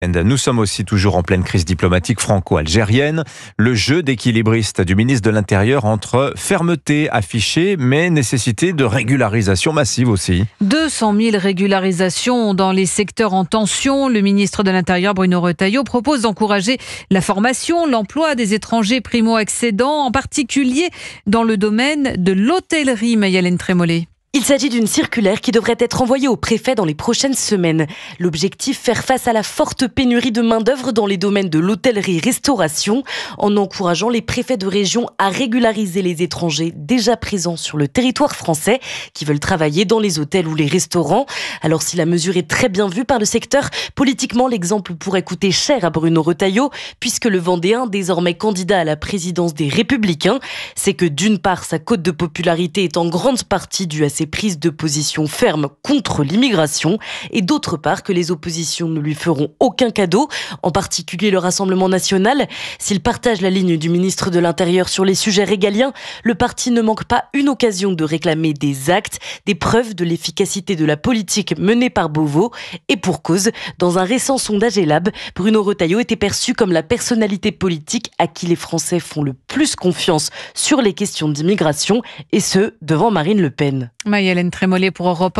Nous sommes aussi toujours en pleine crise diplomatique franco-algérienne. Le jeu d'équilibriste du ministre de l'Intérieur entre fermeté affichée mais nécessité de régularisation massive aussi. 200 000 régularisations dans les secteurs en tension. Le ministre de l'Intérieur, Bruno Retailleau, propose d'encourager la formation, l'emploi des étrangers primo-accédants, en particulier dans le domaine de l'hôtellerie. Maï-Hélène Trémollet. Il s'agit d'une circulaire qui devrait être envoyée au préfet dans les prochaines semaines. L'objectif, faire face à la forte pénurie de main-d'œuvre dans les domaines de l'hôtellerie-restauration, en encourageant les préfets de région à régulariser les étrangers déjà présents sur le territoire français qui veulent travailler dans les hôtels ou les restaurants. Alors si la mesure est très bien vue par le secteur, politiquement l'exemple pourrait coûter cher à Bruno Retailleau, puisque le Vendéen, désormais candidat à la présidence des Républicains, sait que d'une part sa cote de popularité est en grande partie due à ses prises de position fermes contre l'immigration, et d'autre part que les oppositions ne lui feront aucun cadeau, en particulier le Rassemblement national. S'il partage la ligne du ministre de l'Intérieur sur les sujets régaliens, le parti ne manque pas une occasion de réclamer des actes, des preuves de l'efficacité de la politique menée par Beauvau. Et pour cause, dans un récent sondage Elab, Bruno Retailleau était perçu comme la personnalité politique à qui les Français font le plus confiance sur les questions d'immigration, et ce, devant Marine Le Pen. Maï-Hélène Trémollet pour Europe 1.